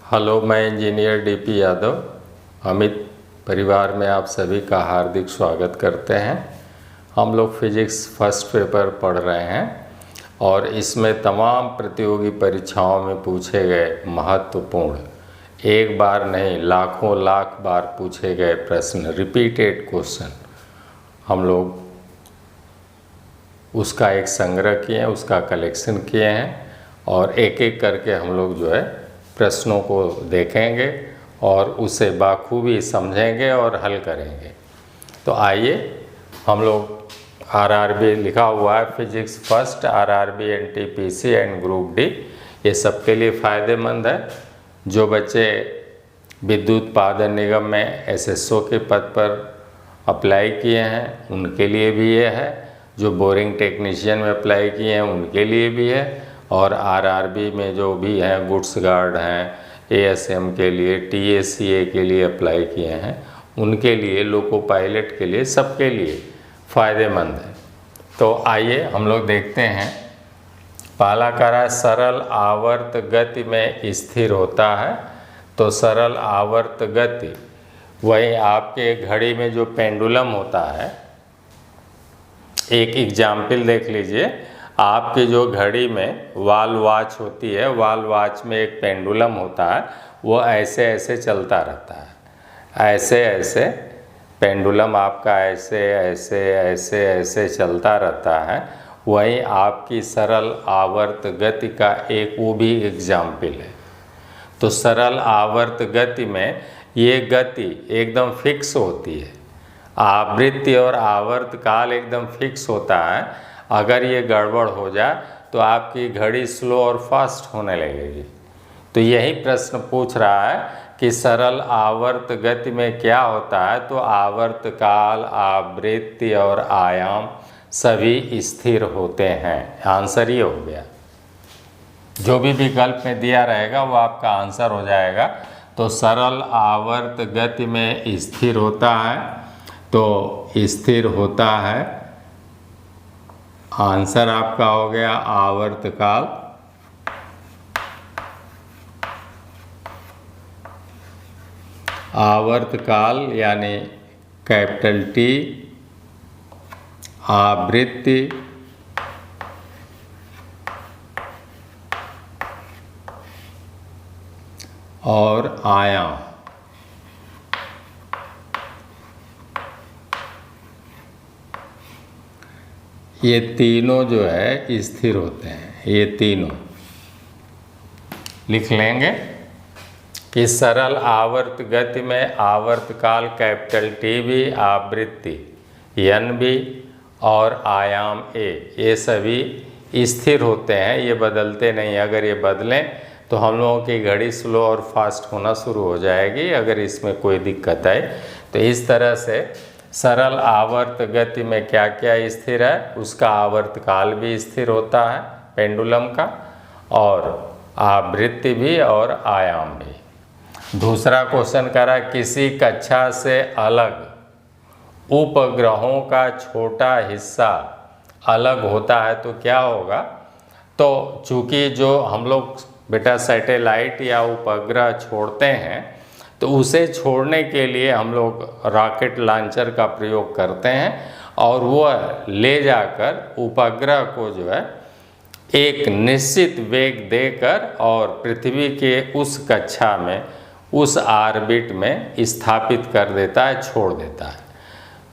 Hello, मैं engineer DP Yadav Amit परिवार में आप सभी का हार्दिक स्वागत करते हैं। हम लोग फिजिक्स फर्स्ट पेपर पढ़ रहे हैं और इसमें तमाम प्रतियोगी परीक्षाओं में पूछे गए महत्वपूर्ण, एक बार नहीं लाखों लाख बार पूछे गए प्रश्न, रिपीटेड क्वेश्चन, हम लोग उसका एक संग्रह किए हैं, उसका कलेक्शन किए हैं और एक एक करके हम लोग जो है प्रश्नों को देखेंगे और उसे बाखूबी समझेंगे और हल करेंगे। तो आइए, हम लोग आरआरबी लिखा हुआ है, physics first, RRB, NTPC and group D, ये सबके लिए फ़ायदेमंद है। जो बच्चे विद्युत उत्पादन निगम में एसएसओ के पद पर अप्लाई किए हैं उनके लिए भी ये है, जो बोरिंग टेक्नीशियन में अप्लाई किए हैं उनके लिए भी है, और आरआरबी में जो भी हैं गुड्स गार्ड हैं, एएसएम के लिए, टीएसीए के लिए अप्लाई किए हैं उनके लिए, लोको पायलट के लिए, सबके लिए फ़ायदेमंद है। तो आइए हम लोग देखते हैं। पहला करा सरल आवर्त गति में स्थिर होता है। तो सरल आवर्त गति वही आपके घड़ी में जो पेंडुलम होता है, एक एग्जाम्पल देख लीजिए। आपकी जो घड़ी में वॉल वॉच होती है, वॉल वॉच में एक पेंडुलम होता है, वो ऐसे ऐसे चलता रहता है, ऐसे ऐसे पेंडुलम आपका ऐसे ऐसे ऐसे ऐसे चलता रहता है। वहीं आपकी सरल आवर्त गति का एक वो भी एग्जाम्पल है। तो सरल आवर्त गति में ये गति एकदम फिक्स होती है, आवृत्ति और आवर्त काल एकदम फिक्स होता है। अगर ये गड़बड़ हो जाए तो आपकी घड़ी स्लो और फास्ट होने लगेगी। तो यही प्रश्न पूछ रहा है कि सरल आवर्त गति में क्या होता है। तो आवर्त काल, आवृत्ति और आयाम सभी स्थिर होते हैं। आंसर ये हो गया। जो भी विकल्प में दिया रहेगा वो आपका आंसर हो जाएगा। तो सरल आवर्त गति में स्थिर होता है, तो स्थिर होता है, आंसर आपका हो गया आवर्त काल। आवर्त काल यानी कैपिटल टी, आवृत्ति और आयाम, ये तीनों जो है स्थिर होते हैं। ये तीनों लिख लेंगे कि सरल आवर्त गति में आवर्त काल कैपिटल टी भी, आवृत्ति एन भी और आयाम ए, ये सभी स्थिर होते हैं, ये बदलते नहीं। अगर ये बदलें तो हम लोगों की घड़ी स्लो और फास्ट होना शुरू हो जाएगी अगर इसमें कोई दिक्कत आए। तो इस तरह से सरल आवर्त गति में क्या क्या स्थिर है, उसका आवर्त काल भी स्थिर होता है पेंडुलम का, और आवृत्ति भी और आयाम भी। दूसरा क्वेश्चन करा, किसी कक्षा से अलग उपग्रहों का छोटा हिस्सा अलग होता है तो क्या होगा। तो चूँकि जो हम लोग बेटा सैटेलाइट या उपग्रह छोड़ते हैं तो उसे छोड़ने के लिए हम लोग रॉकेट लॉन्चर का प्रयोग करते हैं और वह ले जाकर उपग्रह को जो है एक निश्चित वेग देकर और पृथ्वी के उस कक्षा में, उस ऑर्बिट में स्थापित कर देता है, छोड़ देता है।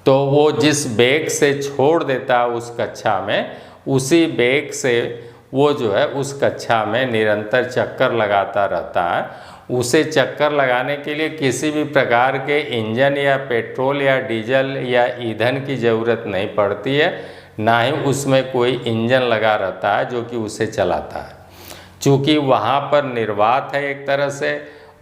तो वो जिस वेग से छोड़ देता है उस कक्षा में, उसी वेग से वो जो है उस कक्षा में निरंतर चक्कर लगाता रहता है। उसे चक्कर लगाने के लिए किसी भी प्रकार के इंजन या पेट्रोल या डीजल या ईंधन की ज़रूरत नहीं पड़ती है, ना ही उसमें कोई इंजन लगा रहता है जो कि उसे चलाता है। चूँकि वहाँ पर निर्वात है, एक तरह से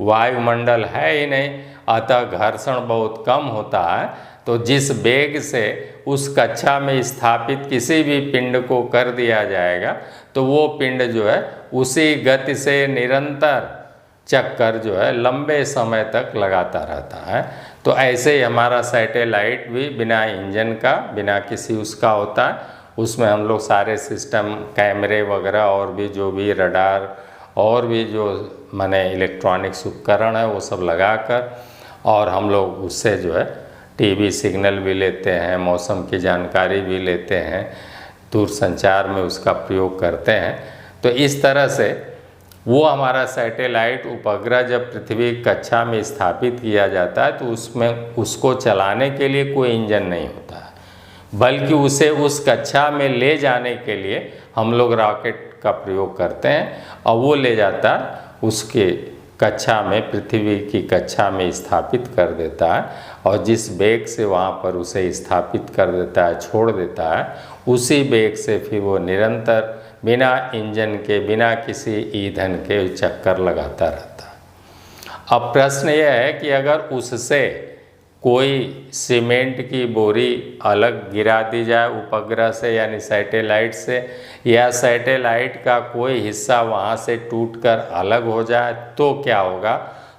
वायुमंडल है ही नहीं, अतः घर्षण बहुत कम होता है। तो जिस वेग से उस कक्षा में स्थापित किसी भी पिंड को कर दिया जाएगा तो वो पिंड जो है उसी गति से निरंतर चक्कर जो है लंबे समय तक लगाता रहता है। तो ऐसे ही हमारा सैटेलाइट भी बिना इंजन का, बिना किसी उसका होता है। उसमें हम लोग सारे सिस्टम, कैमरे वगैरह और भी जो भी रडार और भी जो माने इलेक्ट्रॉनिक्स उपकरण है वो सब लगाकर, और हम लोग उससे जो है टीवी सिग्नल भी लेते हैं, मौसम की जानकारी भी लेते हैं, दूरसंचार में उसका प्रयोग करते हैं। तो इस तरह से वो हमारा सैटेलाइट उपग्रह जब पृथ्वी कक्षा में स्थापित किया जाता है तो उसमें उसको चलाने के लिए कोई इंजन नहीं होता है, बल्कि उसे उस कक्षा में ले जाने के लिए हम लोग रॉकेट का प्रयोग करते हैं, और वो ले जाता उसके कक्षा में, पृथ्वी की कक्षा में स्थापित कर देता है, और जिस वेग से वहाँ पर उसे स्थापित कर देता है, छोड़ देता है, उसी वेग से फिर वो निरंतर बिना इंजन के, बिना किसी ईंधन के चक्कर लगाता रहता है। अब प्रश्न यह है कि अगर उससे कोई सीमेंट की बोरी अलग गिरा दी जाए उपग्रह से यानी सैटेलाइट से, या सैटेलाइट का कोई हिस्सा वहाँ से टूटकर अलग हो जाए तो क्या होगा?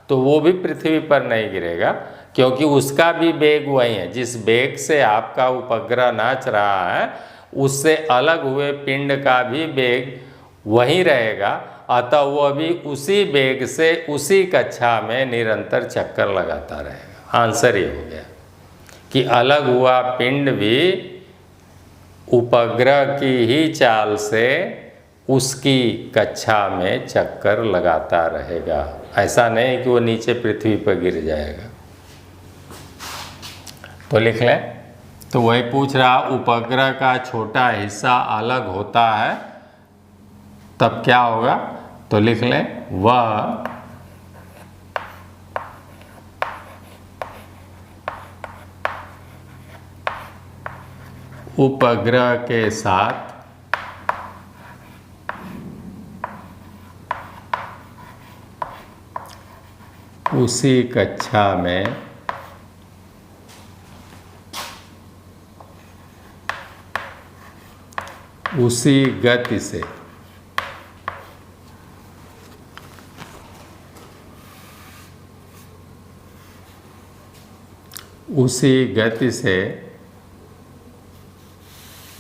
तो वो भी पृथ्वी पर नहीं गिरेगा, क्योंकि उसका भी वेग वही है। जिस वेग से आपका उपग्रह नाच रहा है उससे अलग हुए पिंड का भी वेग वही रहेगा, अतः वो भी उसी वेग से उसी कक्षा में निरंतर चक्कर लगाता रहेगा। आंसर ये हो गया कि अलग हुआ पिंड भी उपग्रह की ही चाल से उसकी कक्षा में चक्कर लगाता रहेगा, ऐसा नहीं कि वो नीचे पृथ्वी पर गिर जाएगा। तो लिख लें, तो वही पूछ रहा, उपग्रह का छोटा हिस्सा अलग होता है तब क्या होगा? तो लिख लें, वह उपग्रह के साथ उसी कक्षा में उसी गति से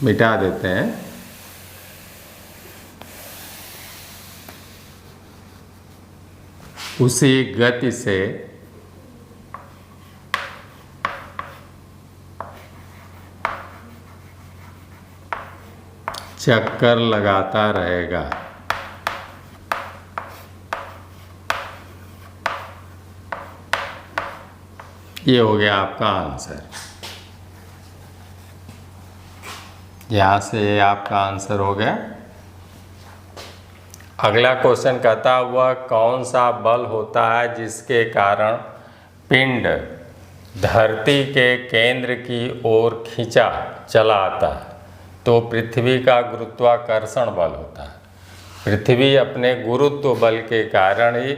मिटा देते हैं, उसी गति से चक्कर लगाता रहेगा। ये हो गया आपका आंसर। यहाँ से आपका आंसर हो गया। अगला क्वेश्चन कहता है, वह कौन सा बल होता है जिसके कारण पिंड धरती के केंद्र की ओर खींचा चला आता है? तो पृथ्वी का गुरुत्वाकर्षण बल होता है। पृथ्वी अपने गुरुत्व बल के कारण ही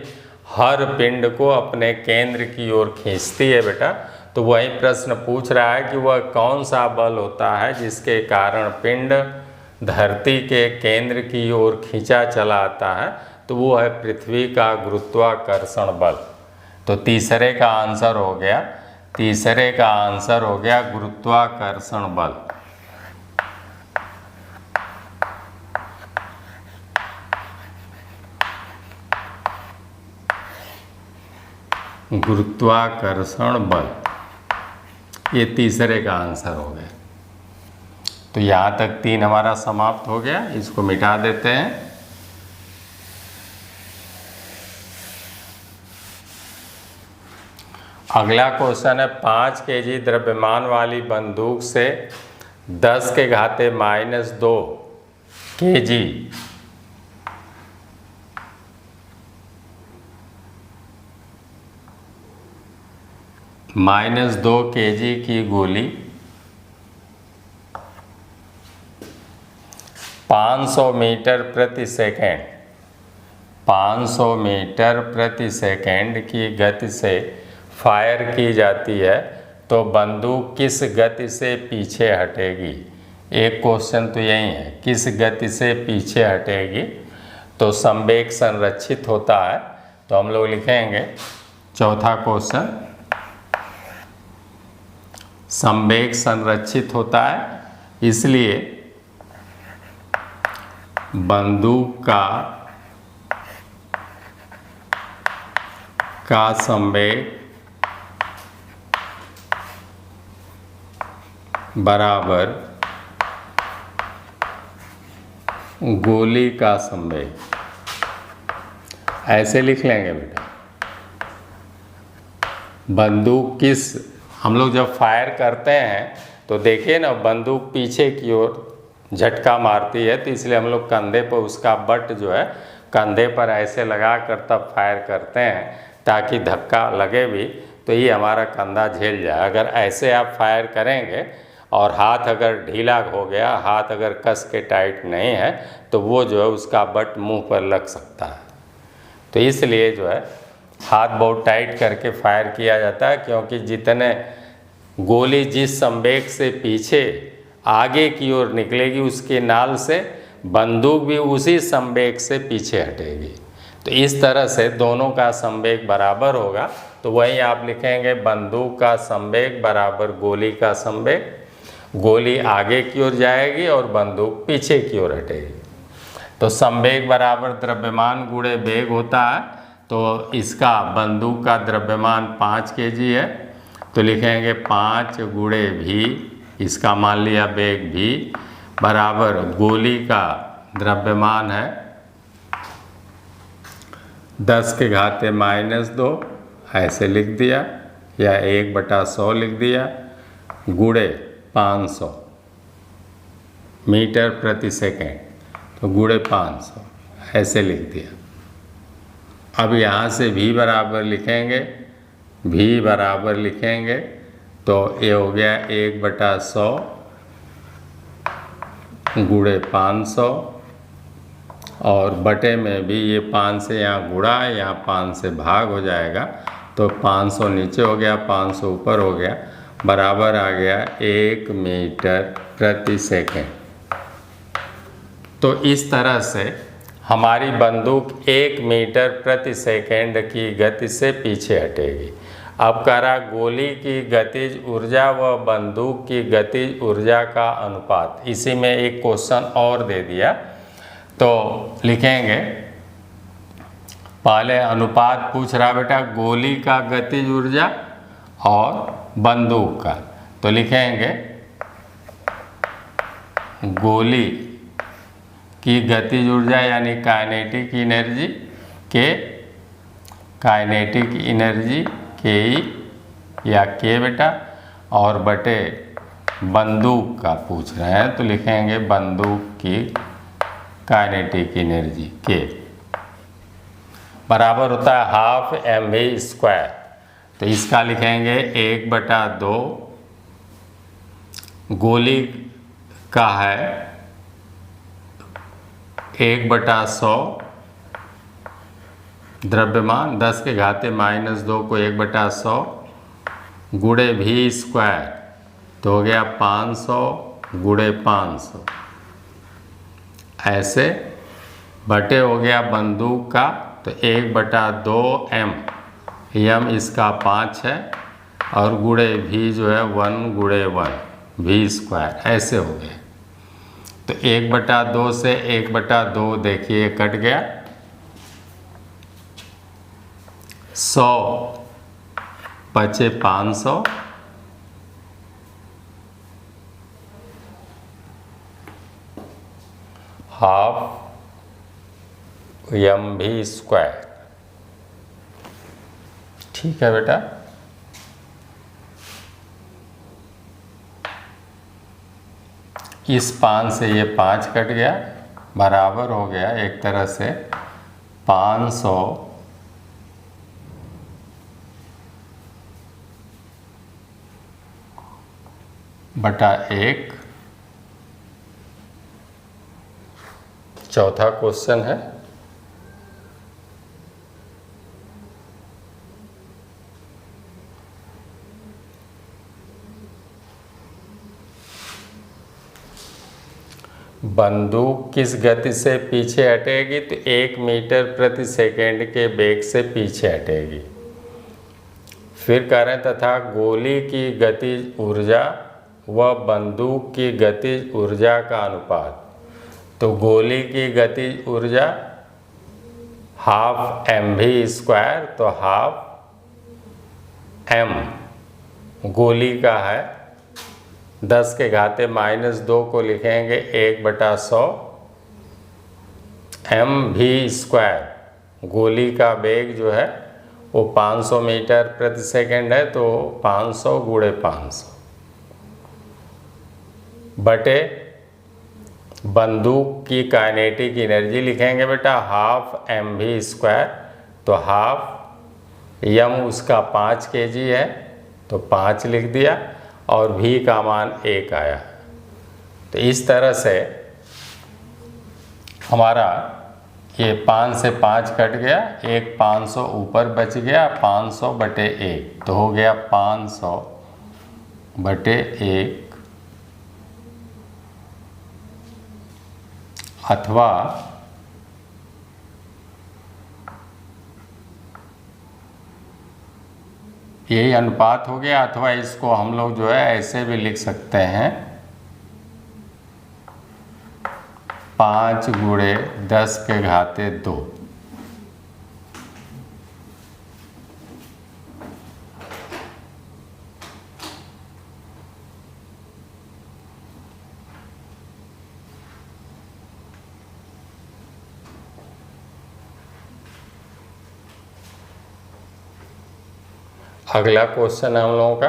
हर पिंड को अपने केंद्र की ओर खींचती है बेटा। तो वही प्रश्न पूछ रहा है कि वह कौन सा बल होता है जिसके कारण पिंड धरती के केंद्र की ओर खींचा चला आता है? तो वो है पृथ्वी का गुरुत्वाकर्षण बल। तो तीसरे का आंसर हो गया, गुरुत्वाकर्षण बल। गुरुत्वाकर्षण बल, ये तीसरे का आंसर हो गया। तो यहाँ तक 3 हमारा समाप्त हो गया, इसको मिटा देते हैं। अगला क्वेश्चन है, 5 kg द्रव्यमान वाली बंदूक से 10 के घाते -2 kg -2 kg की गोली 500 मीटर प्रति सेकेंड की गति से फायर की जाती है तो बंदूक किस गति से पीछे हटेगी? एक क्वेश्चन तो यही है, किस गति से पीछे हटेगी? तो संवेग संरक्षित होता है, तो हम लोग लिखेंगे चौथा क्वेश्चन, संवेग संरक्षित होता है, इसलिए बंदूक का का संवेग बराबर गोली का संवेग, ऐसे लिख लेंगे बेटा। बंदूक किस, हम लोग जब फायर करते हैं तो देखिए ना, बंदूक पीछे की ओर झटका मारती है, तो इसलिए हम लोग कंधे पर उसका बट जो है कंधे पर ऐसे लगा कर तब फायर करते हैं, ताकि धक्का लगे भी तो ये हमारा कंधा झेल जाए। अगर ऐसे आप फायर करेंगे और हाथ अगर ढीला हो गया, हाथ अगर कस के टाइट नहीं है, तो वो जो है उसका बट मुंह पर लग सकता है। तो इसलिए जो है हाथ बहुत टाइट करके फायर किया जाता है, क्योंकि जितने गोली जिस संवेग से पीछे आगे की ओर निकलेगी, उसके नाल से बंदूक भी उसी संवेग से पीछे हटेगी। तो इस तरह से दोनों का संवेग बराबर होगा, तो वहीं आप लिखेंगे बंदूक का संवेग बराबर गोली का संवेग। गोली आगे की ओर जाएगी और बंदूक पीछे की ओर हटेगी। तो संवेग बराबर द्रव्यमान गुणे वेग होता है। तो इसका बंदूक का द्रव्यमान 5 kg है, तो लिखेंगे 5 गुणे भी, इसका मान लिया वेग भी, बराबर गोली का द्रव्यमान है 10⁻⁻2, ऐसे लिख दिया, या 1/100 लिख दिया, गुणे 500 मीटर प्रति सेकेंड, तो गुणे 500 ऐसे लिख दिया। अब यहाँ से भी बराबर लिखेंगे, भी बराबर लिखेंगे, तो ये हो गया 1/100 गुणे 500, और बटे में भी ये 5 से यहाँ गुणा, यहाँ 5 से भाग हो जाएगा, तो 500 नीचे हो गया, 500 ऊपर हो गया, बराबर आ गया 1 मीटर प्रति सेकेंड। तो इस तरह से हमारी बंदूक 1 मीटर प्रति सेकेंड की गति से पीछे हटेगी। अब कह रहा गोली की गतिज ऊर्जा व बंदूक की गतिज ऊर्जा का अनुपात। इसी में एक क्वेश्चन और दे दिया, तो लिखेंगे, पहले अनुपात पूछ रहा बेटा गोली का गतिज ऊर्जा और बंदूक का, तो लिखेंगे गोली की गतिज ऊर्जा यानी काइनेटिक एनर्जी के, काइनेटिक एनर्जी के या के बेटा, और बटे बंदूक का पूछ रहे हैं, तो लिखेंगे बंदूक की काइनेटिक एनर्जी के बराबर होता है 12 mv²। तो इसका लिखेंगे 1/2 गोली का है 1/100 द्रव्यमान, 10⁻⁻2 को 1/100 गुणे v², तो हो गया 500 गुणे 500, ऐसे बटे हो गया बंदूक का, तो 1/2 m, m इसका 5 है, और गुणे भी जो है 1 गुणे 1 v², ऐसे हो गए। तो 1/2 से 1/2 देखिए कट गया, 100 बचे 500, ½ mv²। ठीक है बेटा, इस 5 से ये 5 कट गया, बराबर हो गया एक तरह से 500 बटा 1। चौथा क्वेश्चन है, बंदूक किस गति से पीछे हटेगी, तो 1 मीटर प्रति सेकेंड के वेग से पीछे हटेगी। फिर कह रहे हैं तथा गोली की गतिज ऊर्जा व बंदूक की गतिज ऊर्जा का अनुपात। तो गोली की गतिज ऊर्जा ½ mv², तो ½ m गोली का है, 10 के घाते -2 को लिखेंगे 1/100 mv²। गोली का वेग जो है वो 500 मीटर प्रति सेकंड है, तो 500 × 500 बटे बंदूक की काइनेटिक एनर्जी लिखेंगे बेटा ½ mv²। तो ½ m उसका 5 kg है, तो 5 लिख दिया और v का मान 1 आया। तो इस तरह से हमारा ये 5 से 5 कट गया, 500 ऊपर बच गया, 500/1 तो हो गया 500/1, अथवा यही अनुपात हो गया। अथवा इसको हम लोग जो है ऐसे भी लिख सकते हैं 5 × 10⁻²। अगला क्वेश्चन है हम लोगों का,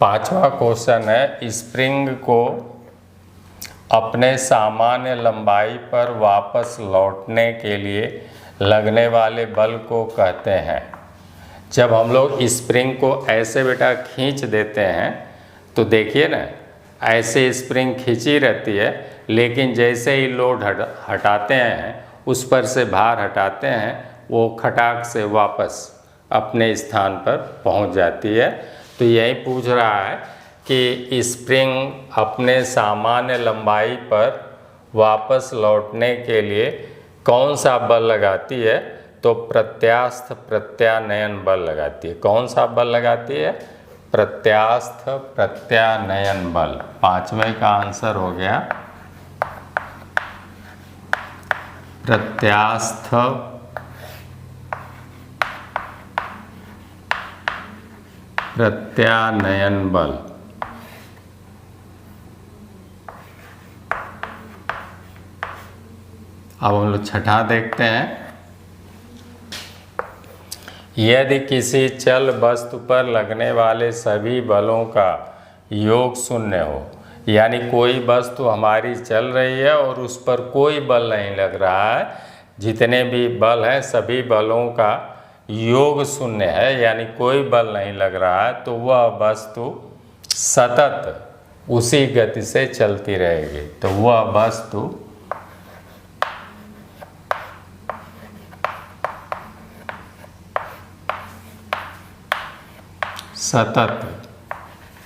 पांचवा क्वेश्चन है, स्प्रिंग को अपने सामान्य लंबाई पर वापस लौटने के लिए लगने वाले बल को कहते हैं। जब हम लोग स्प्रिंग को ऐसे बेटा खींच देते हैं तो देखिए ना, ऐसे स्प्रिंग खींची रहती है, लेकिन जैसे ही लोड हटाते हैं, उस पर से भार हटाते हैं, वो खटाक से वापस अपने स्थान पर पहुंच जाती है। तो यही पूछ रहा है कि स्प्रिंग अपने सामान्य लंबाई पर वापस लौटने के लिए कौन सा बल लगाती है। तो प्रत्यास्थ प्रत्यानयन बल लगाती है। कौन सा बल लगाती है? प्रत्यास्थ प्रत्यानयन बल। पांचवें का आंसर हो गया प्रत्यास्थ प्रत्यानयन बल। अब हम लोग छठा देखते हैं। यदि किसी चल वस्तु पर लगने वाले सभी बलों का योग 0 हो, यानी कोई वस्तु हमारी चल रही है और उस पर कोई बल नहीं लग रहा है, जितने भी बल हैं सभी बलों का योग 0 है, यानी कोई बल नहीं लग रहा है, तो वह वस्तु सतत उसी गति से चलती रहेगी। तो वह वस्तु सतत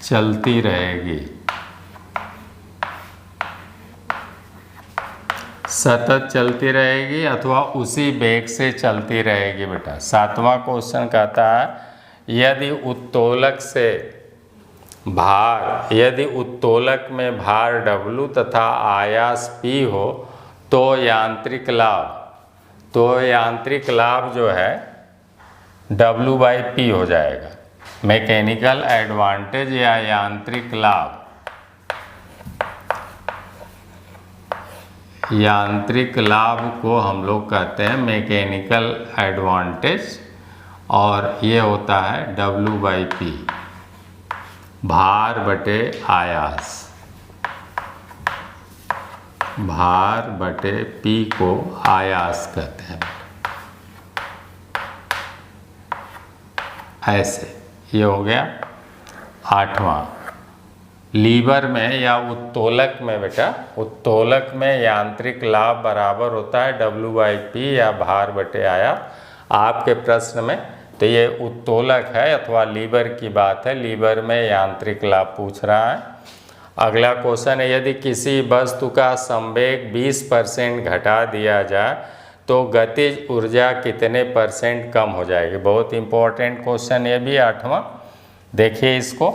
चलती रहेगी। सतत चलती रहेगी अथवा उसी वेग से चलती रहेगी बेटा। सातवां क्वेश्चन कहता है, यदि उत्तोलक में भार W तथा आयास P हो तो यांत्रिक लाभ जो है W/P हो जाएगा। मैकेनिकल एडवांटेज या यांत्रिक लाभ को हम लोग कहते हैं मैकेनिकल एडवांटेज, और ये होता है W/P, भार बटे आयास। भार बटे P को आयास कहते हैं। ऐसे ये हो गया। आठवां, लीवर में या उत्तोलक में बेटा, उत्तोलक में यांत्रिक लाभ बराबर होता है W/P या भार बटे आयास। आपके प्रश्न में तो ये उत्तोलक है अथवा लीवर की बात है, लीवर में यांत्रिक लाभ पूछ रहा है। अगला क्वेश्चन है, यदि किसी वस्तु का संवेग 20% घटा दिया जाए तो गतिज ऊर्जा कितने % कम हो जाएगी। बहुत इंपॉर्टेंट क्वेश्चन ये भी, आठवां। देखिए इसको,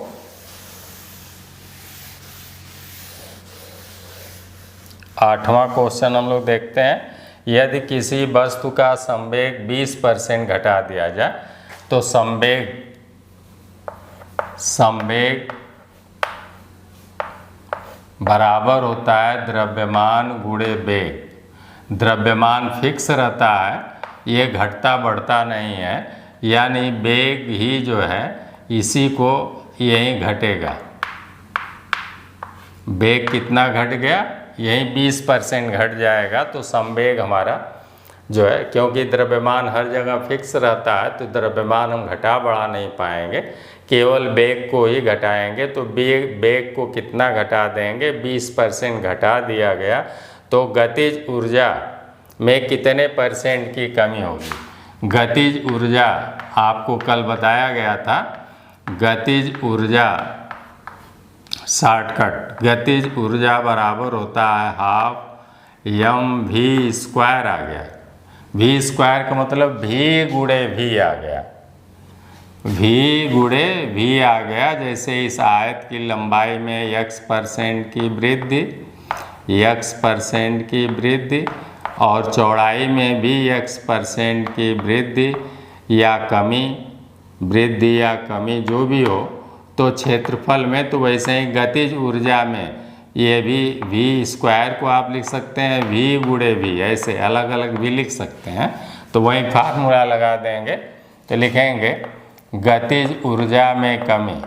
आठवां क्वेश्चन हम लोग देखते हैं। यदि किसी वस्तु का संवेग 20% घटा दिया जाए तो संवेग बराबर होता है द्रव्यमान गुणे वेग। द्रव्यमान फिक्स रहता है, ये घटता बढ़ता नहीं है, यानी वेग ही जो है इसी को यही घटेगा। वेग कितना घट गया, यही 20% घट जाएगा। तो संवेग हमारा जो है, क्योंकि द्रव्यमान हर जगह फिक्स रहता है तो द्रव्यमान हम घटा बढ़ा नहीं पाएंगे, केवल वेग को ही घटाएंगे। तो वेग को कितना घटा देंगे, 20% घटा दिया गया। तो गतिज ऊर्जा में कितने % की कमी होगी। गतिज ऊर्जा आपको कल बताया गया था, गतिज ऊर्जा शॉर्टकट, गतिज ऊर्जा बराबर होता है हाफ mv² आ गया। v² का मतलब v गुणे v आ गया, v गुणे v आ गया। जैसे इस आयत की लंबाई में x% की वृद्धि, x% की वृद्धि, और चौड़ाई में भी x% की वृद्धि या कमी, वृद्धि या कमी जो भी हो, तो क्षेत्रफल में तो वैसे ही गतिज ऊर्जा में ये भी v² को आप लिख सकते हैं v गुणे v, ऐसे अलग अलग भी लिख सकते हैं। तो वही फार्मूला लगा देंगे, तो लिखेंगे गतिज ऊर्जा में कमी,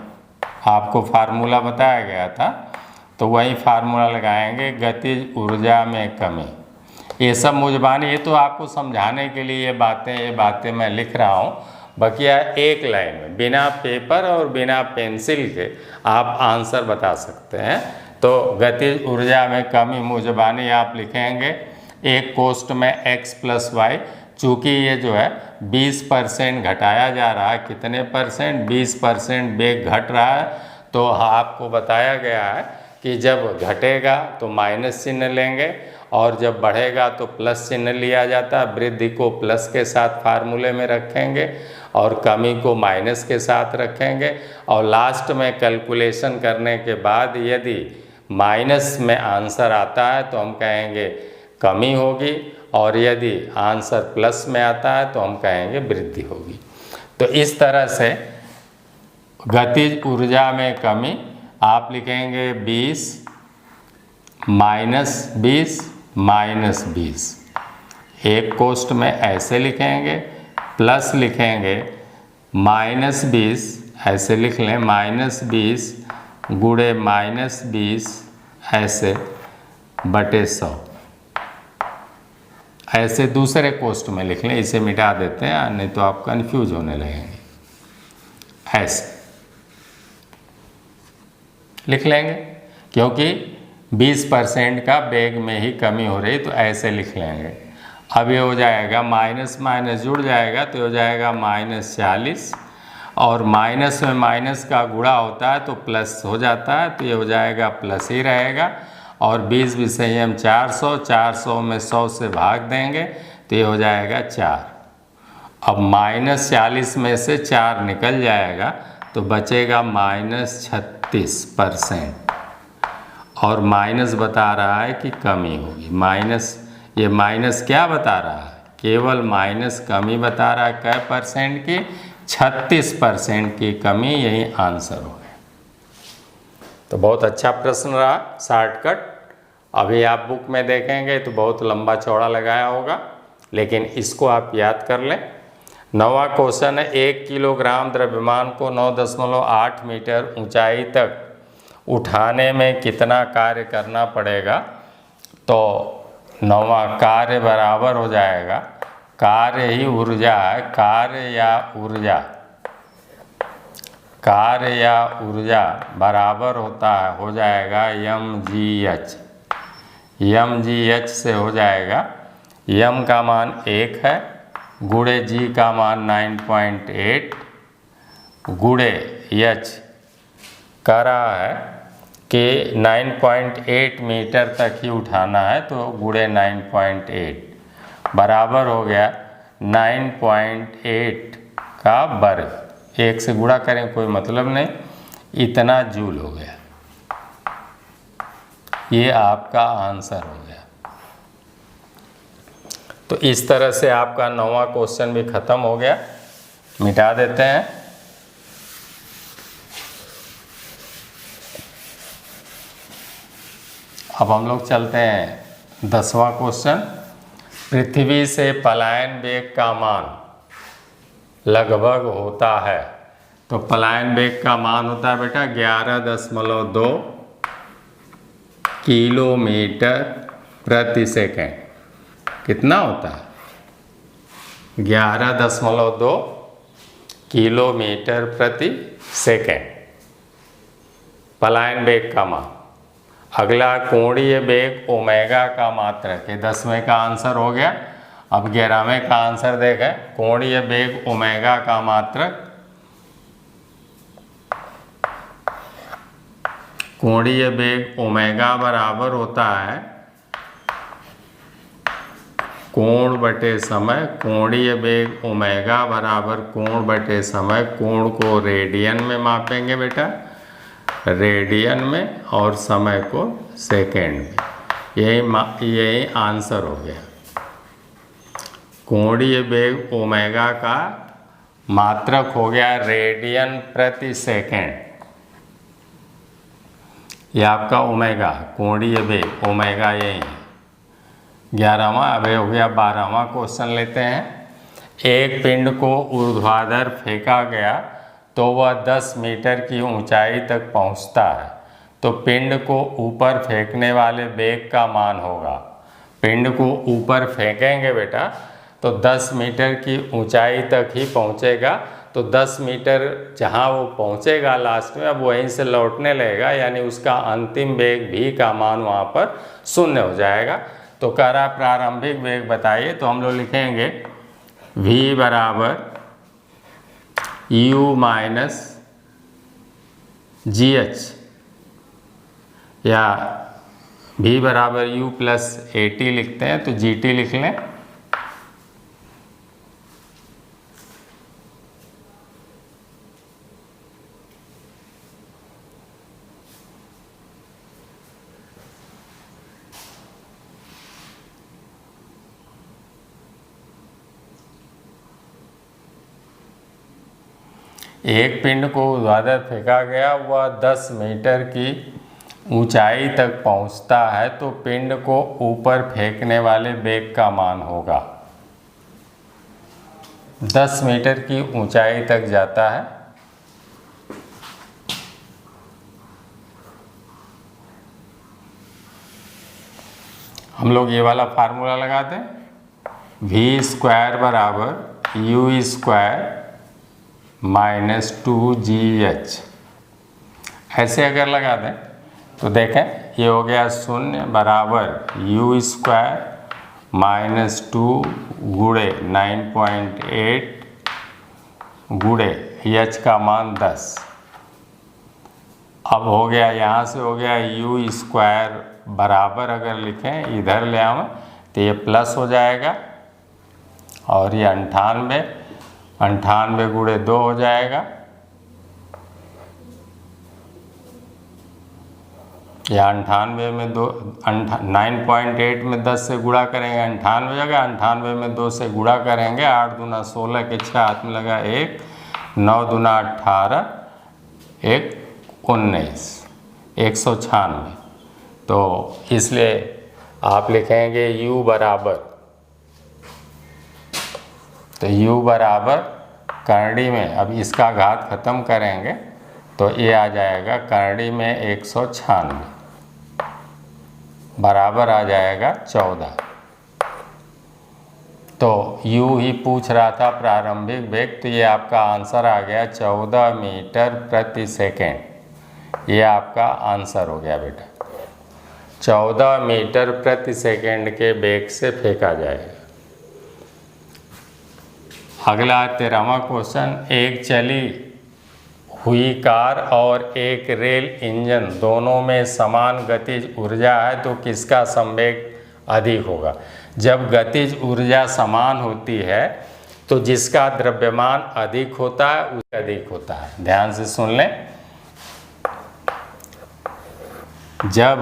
आपको फार्मूला बताया गया था तो वही फार्मूला लगाएंगे, गतिज ऊर्जा में कमी। ये सब मुजबानी, ये तो आपको समझाने के लिए ये बातें मैं लिख रहा हूँ। बकिया एक लाइन में बिना पेपर और बिना पेंसिल के आप आंसर बता सकते हैं। तो गतिज ऊर्जा में कमी मुजबानी आप लिखेंगे, एक कोष्ठ में x + y, चूँकि ये जो है 20% घटाया जा रहा है, कितने %, 20% वेग घट रहा है। तो आपको बताया गया है कि जब घटेगा तो माइनस चिन्ह लेंगे और जब बढ़ेगा तो प्लस चिन्ह लिया जाता है। वृद्धि को प्लस के साथ फार्मूले में रखेंगे और कमी को माइनस के साथ रखेंगे, और लास्ट में कैलकुलेशन करने के बाद यदि माइनस में आंसर आता है तो हम कहेंगे कमी होगी, और यदि आंसर प्लस में आता है तो हम कहेंगे वृद्धि होगी। तो इस तरह से गतिज ऊर्जा में कमी आप लिखेंगे 20 - 20 एक कोष्ठ में ऐसे लिखेंगे, प्लस लिखेंगे -20, ऐसे लिख लें -20 गुणे -20 ऐसे बटे 100, ऐसे दूसरे कोष्ठ में लिख लें। इसे मिटा देते हैं, नहीं तो आप कंफ्यूज होने लगेंगे। ऐसे लिख लेंगे, क्योंकि 20% का वेग में ही कमी हो रही, तो ऐसे लिख लेंगे। अब ये हो जाएगा माइनस माइनस जुड़ जाएगा तो हो जाएगा -40, और माइनस में माइनस का गुणा होता है तो प्लस हो जाता है, तो ये हो जाएगा प्लस ही रहेगा। और 20 विषयम 400, 400 में 100 से भाग देंगे तो ये हो जाएगा 4। अब -40 में से 4 निकल जाएगा तो बचेगा -36%, और माइनस बता रहा है कि कमी होगी। माइनस, ये माइनस क्या बता रहा है, केवल माइनस कमी बता रहा है। कै % की, 36% की कमी, यही आंसर हो गया। तो बहुत अच्छा प्रश्न रहा, शॉर्टकट। अभी आप बुक में देखेंगे तो बहुत लंबा चौड़ा लगाया होगा, लेकिन इसको आप याद कर लें। 9वां क्वेश्चन है, 1 किलोग्राम द्रव्यमान को 9.8 मीटर ऊंचाई तक उठाने में कितना कार्य करना पड़ेगा। तो 9वां कार्य बराबर हो जाएगा, कार्य ही ऊर्जा है, कार्य या ऊर्जा बराबर होता है, हो जाएगा mgh। mgh से हो जाएगा, m का मान 1 है, गुणे g का मान 9.8, गुणे h कह रहा है कि 9.8 मीटर तक ही उठाना है, तो गुणे 9.8 बराबर हो गया 9.8 का वर्ग। 1 से गुणा करें कोई मतलब नहीं, इतना जूल हो गया। ये आपका आंसर हो गया। तो इस तरह से आपका 9वां क्वेश्चन भी खत्म हो गया। मिटा देते हैं। अब हम लोग चलते हैं 10वां क्वेश्चन। पृथ्वी से पलायन वेग का मान लगभग होता है। तो पलायन वेग का मान होता है बेटा 11.2 किलोमीटर प्रति सेकेंड। कितना होता है? 11.2 किलोमीटर प्रति सेकेंड पलायन वेग का मान। अगला कोणीय वेग ओमेगा का मात्रक। ये 10वें का आंसर हो गया। अब 11वें का आंसर देखें। कोणीय वेग ओमेगा का मात्रक, कोणीय वेग ओमेगा बराबर होता है कोण बटे समय। कोणीय वेग ओमेगा बराबर कोण बटे समय। कोण को रेडियन में मापेंगे बेटा, रेडियन में, और समय को सेकेंड में। यही आंसर हो गया। कोणीय वेग ओमेगा का मात्रक हो गया रेडियन प्रति सेकेंड। यह आपका ओमेगा, कोणीय वेग ओमेगा यही है। 11वां। अब हो गया 12वां क्वेश्चन लेते हैं। एक पिंड को ऊर्ध्वाधर फेंका गया तो वह 10 मीटर की ऊंचाई तक पहुंचता है। तो पिंड को ऊपर फेंकने वाले वेग का मान होगा। पिंड को ऊपर फेंकेंगे बेटा तो 10 मीटर की ऊंचाई तक ही पहुंचेगा। तो 10 मीटर जहां वो पहुंचेगा लास्ट में, अब वहीं से लौटने लगेगा, यानी उसका अंतिम वेग v का मान वहां पर 0 हो जाएगा। तो कह रहा प्रारंभिक वेग बताइए। तो हम लोग लिखेंगे v बराबर u माइनस जी एच, या v बराबर u प्लस ए टी लिखते हैं तो जी टी लिख लें। एक पिंड को ऊर्ध्वाधर फेंका गया, वह 10 मीटर की ऊंचाई तक पहुंचता है। तो पिंड को ऊपर फेंकने वाले वेग का मान होगा। 10 मीटर की ऊंचाई तक जाता है। हम लोग ये वाला फार्मूला लगाते हैं। v स्क्वायर बराबर u स्क्वायर माइनस 2gh। ऐसे अगर लगा दें तो देखें ये हो गया 0 बराबर u स्क्वायर माइनस 2 गुणे 9.8 गुणे h का मान 10। अब हो गया, यहाँ से हो गया u स्क्वायर बराबर, अगर लिखें इधर ले आवें तो ये प्लस हो जाएगा, और ये 98 गुणे 2 हो जाएगा। या 98 में 2, 9.8 में 10 से गुणा करेंगे 98 जगह, 98 में 2 से गुणा करेंगे। 8 दूना 16 के 6 हाथ में लगा 1, 9 दूना 18, 1 19, 196। तो इसलिए आप लिखेंगे u बराबर, तो u बराबर करड़ी में, अब इसका घात खत्म करेंगे तो ये आ जाएगा करड़ी में 196 बराबर आ जाएगा 14। तो u ही पूछ रहा था प्रारंभिक वेग, तो ये आपका आंसर आ गया 14 मीटर प्रति सेकेंड। ये आपका आंसर हो गया बेटा। 14 मीटर प्रति सेकेंड के वेग से फेंका जाएगा। अगला 13वां क्वेश्चन। एक चली हुई कार और एक रेल इंजन दोनों में समान गतिज ऊर्जा है, तो किसका संवेग अधिक होगा? जब गतिज ऊर्जा समान होती है तो जिसका द्रव्यमान अधिक होता है उसका अधिक होता है। ध्यान से सुन लें, जब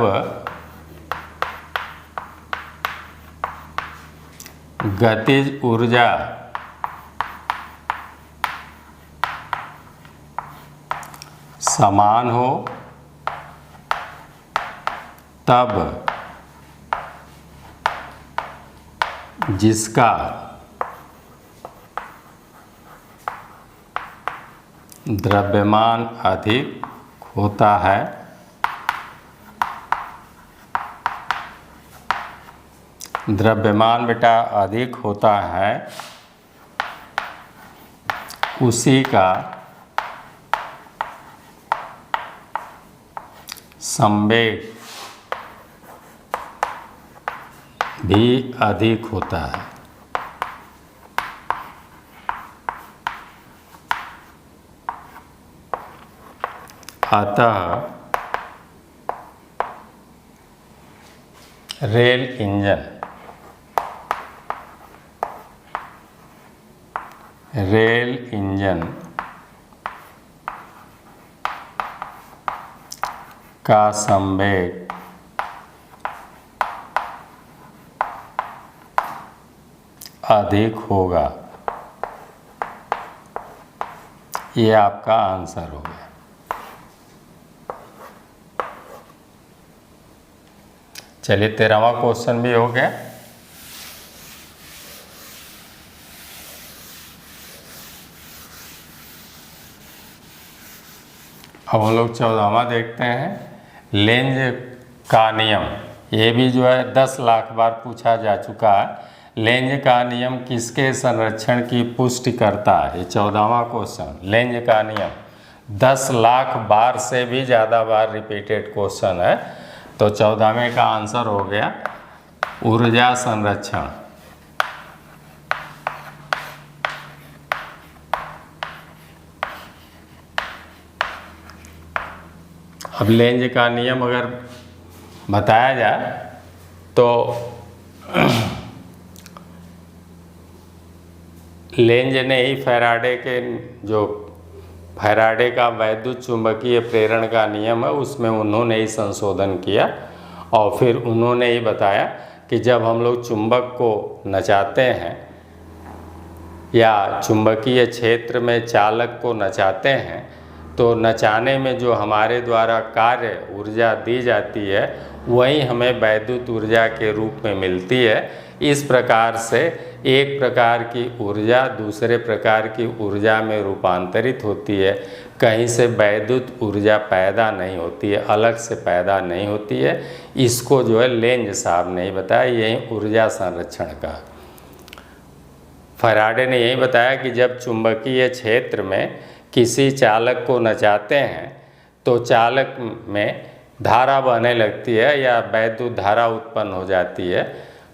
गतिज ऊर्जा समान हो तब जिसका द्रव्यमान अधिक होता है द्रव्यमान बेटा अधिक होता है उसी का संवेग भी अधिक होता है। अतः रेल इंजन का संवेग अधिक होगा। ये आपका आंसर हो गया। चलिए 13वां क्वेश्चन भी हो गया। अब हम लोग 14वां देखते हैं, लेंज का नियम। ये भी जो है 10 लाख बार पूछा जा चुका है। लेंज का नियम किसके संरक्षण की पुष्टि करता है? ये 14वां क्वेश्चन, लेंज का नियम 10 लाख बार से भी ज़्यादा बार रिपीटेड क्वेश्चन है। तो 14वें का आंसर हो गया ऊर्जा संरक्षण। अब लेंज का नियम अगर बताया जाए तो लेंज ने ही फैराडे का वैद्युत चुंबकीय प्रेरण का नियम है उसमें उन्होंने ही संशोधन किया और फिर उन्होंने ही बताया कि जब हम लोग चुंबक को नचाते हैं या चुंबकीय क्षेत्र में चालक को नचाते हैं तो नचाने में जो हमारे द्वारा कार्य ऊर्जा दी जाती है वही हमें वैद्युत ऊर्जा के रूप में मिलती है। इस प्रकार से एक प्रकार की ऊर्जा दूसरे प्रकार की ऊर्जा में रूपांतरित होती है। कहीं से वैद्युत ऊर्जा पैदा नहीं होती है, अलग से पैदा नहीं होती है। इसको जो है लेंज साहब ने ही बताया, यही ऊर्जा संरक्षण का। फैराडे ने यही बताया कि जब चुंबकीय क्षेत्र में किसी चालक को नचाते हैं तो चालक में धारा बहने लगती है या वैद्युत धारा उत्पन्न हो जाती है।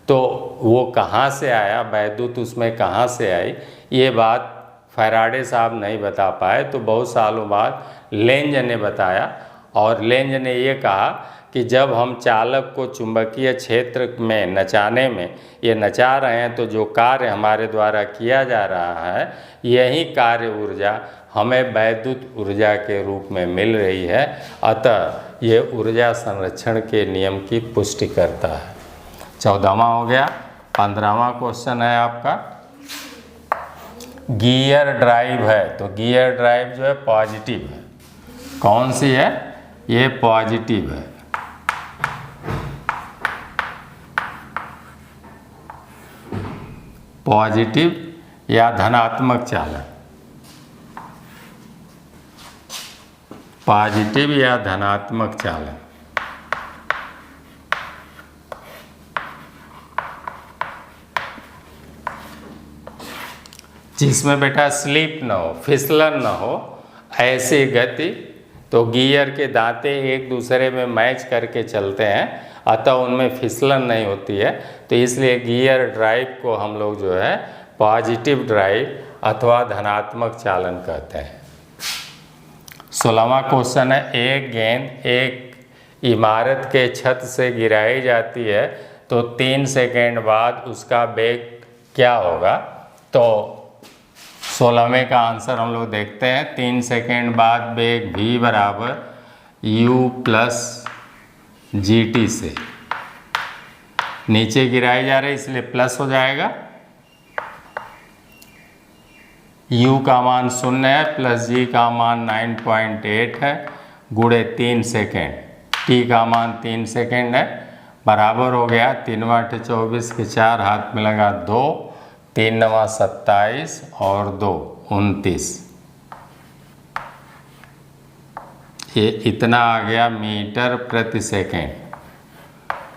तो वो कहाँ से आया, वैद्युत उसमें कहाँ से आई, ये बात फैराडे साहब नहीं बता पाए। तो बहुत सालों बाद लेंज ने बताया और लेंज ने ये कहा कि जब हम चालक को चुंबकीय क्षेत्र में नचाने में ये नचा रहे हैं तो जो कार्य हमारे द्वारा किया जा रहा है यही कार्य ऊर्जा हमें वैद्युत ऊर्जा के रूप में मिल रही है। अतः ये ऊर्जा संरक्षण के नियम की पुष्टि करता है। 14वां हो गया। 15वां क्वेश्चन है आपका, गियर ड्राइव है। तो गियर ड्राइव जो है पॉजिटिव है। कौन सी है? ये पॉजिटिव है। पॉजिटिव या धनात्मक चालक, पॉजिटिव या धनात्मक चालक। जिसमें बेटा स्लिप न हो, फिसलन न हो, ऐसी गति। तो गियर के दांते एक दूसरे में मैच करके चलते हैं, अतः उनमें फिसलन नहीं होती है। तो इसलिए गियर ड्राइव को हम लोग जो है पॉजिटिव ड्राइव अथवा धनात्मक चालन कहते हैं। 16वां क्वेश्चन है, एक गेंद एक इमारत के छत से गिराई जाती है तो 3 सेकेंड बाद उसका वेग क्या होगा? तो 16वें का आंसर हम लोग देखते हैं। 3 सेकेंड बाद वेग v बराबर u प्लस जी टी से नीचे गिराई जा रही, इसलिए प्लस हो जाएगा। u का मान 0 है प्लस g का मान 9.8 है गुणे 3 सेकेंड, t का मान 3 सेकेंड है, बराबर हो गया 3 × 24 के 4 हाथ में लगा 2, 3 × 27 और 2 29। ये इतना आ गया मीटर प्रति सेकेंड।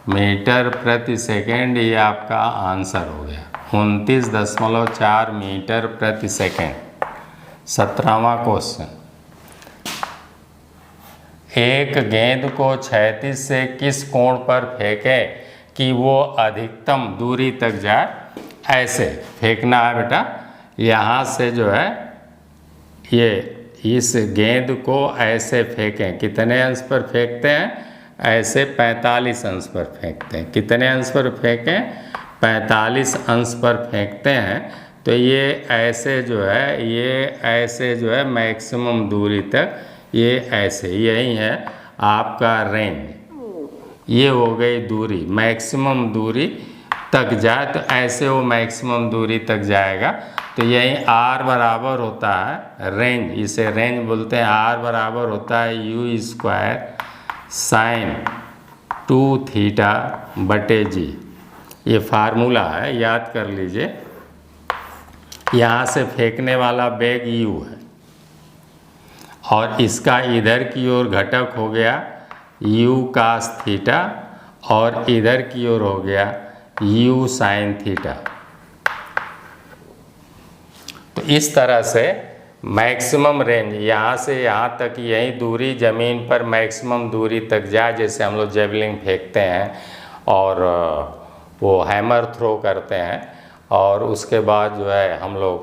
मीटर प्रति सेकेंड ये आपका आंसर हो गया 29.4 मीटर प्रति सेकेंड। 17वां क्वेश्चन, एक गेंद को क्षैतिज से किस कोण पर फेंकें कि वो अधिकतम दूरी तक जाए। ऐसे फेंकना है बेटा, यहाँ से जो है ये इस गेंद को ऐसे फेंकें। कितने अंश पर फेंकते हैं? ऐसे 45 अंश पर फेंकते हैं। कितने अंश पर फेंकें? 45 अंश पर फेंकते हैं। तो ये ऐसे जो है, ये ऐसे जो है मैक्सिमम दूरी तक, ये ऐसे, यही है आपका रेंज। ये हो गई दूरी, मैक्सिमम दूरी तक जाए तो ऐसे वो मैक्सिमम दूरी तक जाएगा। तो यही r बराबर होता है रेंज, इसे रेंज बोलते हैं। r बराबर होता है u² साइन 2θ/g। ये फार्मूला है, याद कर लीजिए। यहाँ से फेंकने वाला वेग u है और इसका इधर की ओर घटक हो गया u cos थीटा और इधर की ओर हो गया u sin थीटा। तो इस तरह से मैक्सिमम रेंज यहाँ से यहाँ तक, यही दूरी ज़मीन पर मैक्सिमम दूरी तक जाए। जैसे हम लोग जेवलिंग फेंकते हैं और वो हैमर थ्रो करते हैं और उसके बाद जो है हम लोग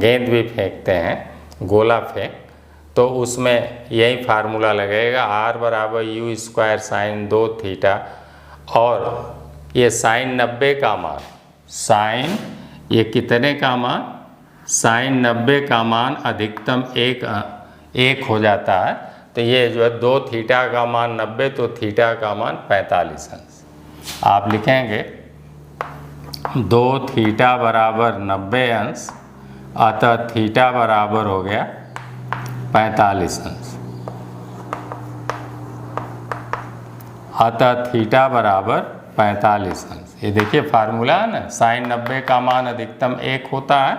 गेंद भी फेंकते हैं, गोला फेंक, तो उसमें यही फार्मूला लगेगा r बराबर u² साइन 2θ। और ये साइन 90 का मान, साइन ये कितने का मान? साइन 90 का मान अधिकतम एक हो जाता है। तो ये जो है 2θ का मान 90, तो थीटा का मान 45 अंश। आप लिखेंगे 2θ बराबर 90 अंश, अतः थीटा बराबर हो गया 45 अंश। अतः थीटा बराबर 45 अंश। ये देखिए फार्मूला है ना, साइन 90 का मान अधिकतम 1 होता है,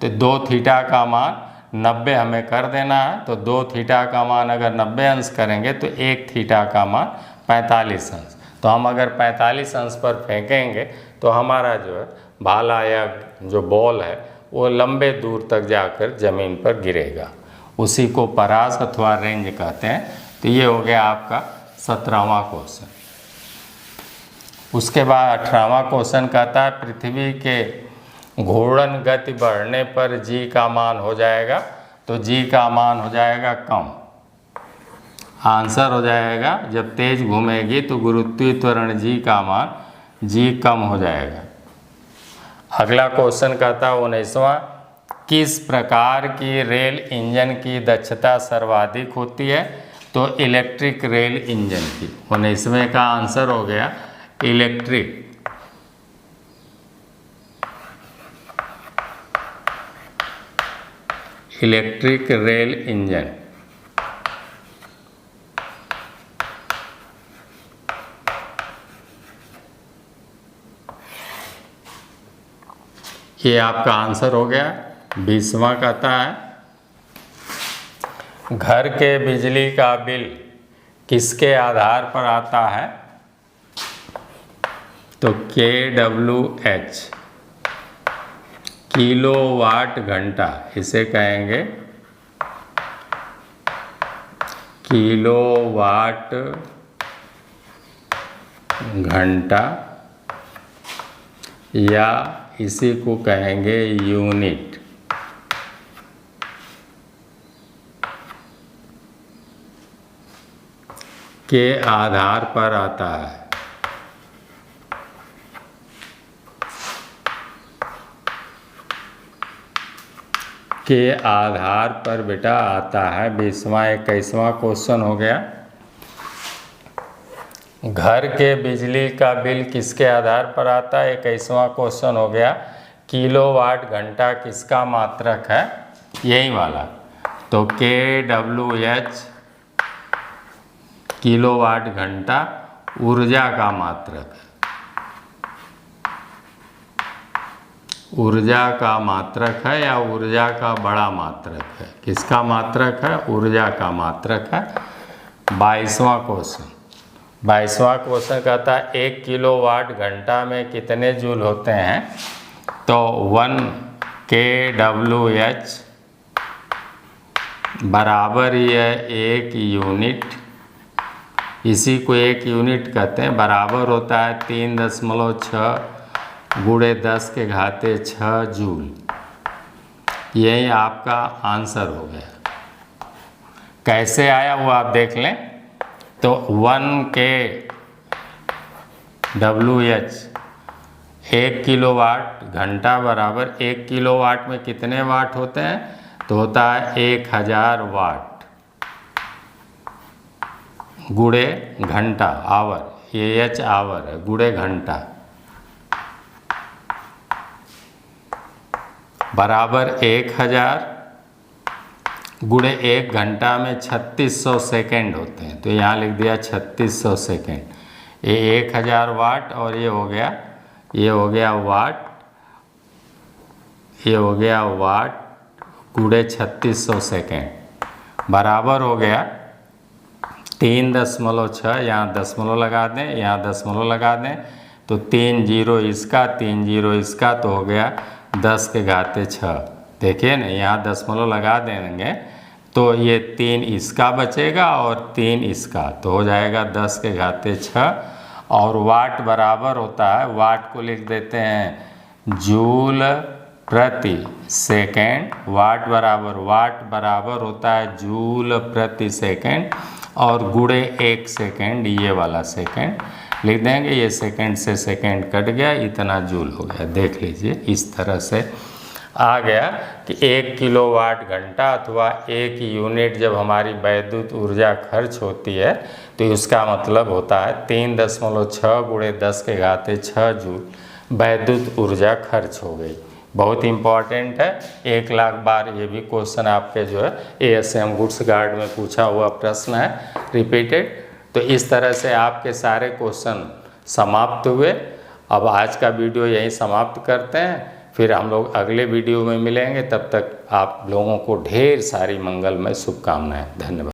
तो 2θ का मान 90 हमें कर देना है। तो 2θ का मान अगर 90 अंश करेंगे तो 1θ का मान 45 अंश। तो हम अगर 45 अंश पर फेंकेंगे तो हमारा जो है भाला या जो बॉल है वो लंबे दूर तक जाकर ज़मीन पर गिरेगा। उसी को परास अथवा रेंज कहते हैं। तो ये हो गया आपका 17वां क्वेश्चन। उसके बाद 18वां क्वेश्चन कहता है पृथ्वी के घूर्णन गति बढ़ने पर g का मान हो जाएगा। तो g का मान हो जाएगा कम। आंसर हो जाएगा जब तेज घूमेगी तो गुरुत्वीय त्वरण g का मान g कम हो जाएगा। अगला क्वेश्चन कहता है 19वां, किस प्रकार की रेल इंजन की दक्षता सर्वाधिक होती है? तो इलेक्ट्रिक रेल इंजन की। 19वें का आंसर हो गया इलेक्ट्रिक। Electric rail engine. ये आपका आंसर हो गया। 20वां कहता है घर के बिजली का बिल किसके आधार पर आता है? तो kWh, किलोवाट घंटा, इसे कहेंगे किलोवाट घंटा, या इसी को कहेंगे यूनिट। के आधार पर आता है। के आधार पर बेटा आता है 20वां 21वां क्वेश्चन हो गया। घर के बिजली का बिल किसके आधार पर आता है? 21वां क्वेश्चन हो गया। किलोवाट घंटा किसका मात्रक है? यही वाला। तो kWh किलोवाट घंटा ऊर्जा का मात्रक है। ऊर्जा का मात्रक है या ऊर्जा का बड़ा मात्रक है? किसका मात्रक है? ऊर्जा का मात्रक है। 22वां क्वेश्चन। 22वां क्वेश्चन कहता है 1 किलोवाट घंटा में कितने जूल होते हैं? तो 1 kWh बराबर ही है 1 यूनिट। इसी को 1 यूनिट कहते हैं। बराबर होता है 3.6 गुणे 10 के घाते 6 जूल। यही आपका आंसर हो गया। कैसे आया वो आप देख लें। तो 1 kWh 1 किलोवाट घंटा बराबर 1 किलोवाट में कितने वाट होते हैं? तो होता है 1000 वाट गुणे घंटा आवर। ये एच आवर है, गुणे घंटा बराबर 1000 गुणे 1 घंटा में 3600 सेकेंड होते हैं। तो यहाँ लिख दिया 3600 सेकेंड। ये 1000 वाट और ये हो गया वाट। ये हो गया वाट गुणे 3600 सेकेंड बराबर हो गया 3.6। यहाँ दशमलव लगा दें, यहाँ दशमलव लगा दें तो 3 जीरो इसका 3 जीरो इसका, तो हो गया 10 के घाते 6। देखिए ना, यहाँ दशमलव लगा देंगे तो ये 3 इसका बचेगा और 3 इसका, तो हो जाएगा 10 के घाते 6। और वाट बराबर होता है, वाट को लिख देते हैं जूल प्रति सेकेंड। वाट बराबर होता है जूल प्रति सेकेंड और गुणे 1 सेकेंड। ये वाला सेकेंड लिख देंगे, ये सेकेंड से सेकेंड कट गया, इतना जूल हो गया। देख लीजिए, इस तरह से आ गया कि 1 किलोवाट घंटा अथवा 1 यूनिट जब हमारी वैद्युत ऊर्जा खर्च होती है तो उसका मतलब होता है 3.6 गुणे 10 के घाते 6 जूल वैद्युत ऊर्जा खर्च हो गई। बहुत इंपॉर्टेंट है। 1 लाख बार ये भी क्वेश्चन आपके जो है ASM गुड्स गार्ड में पूछा हुआ प्रश्न है, रिपीटेड। तो इस तरह से आपके सारे क्वेश्चन समाप्त हुए। अब आज का वीडियो यहीं समाप्त करते हैं, फिर हम लोग अगले वीडियो में मिलेंगे। तब तक आप लोगों को ढेर सारी मंगलमय शुभकामनाएं। धन्यवाद।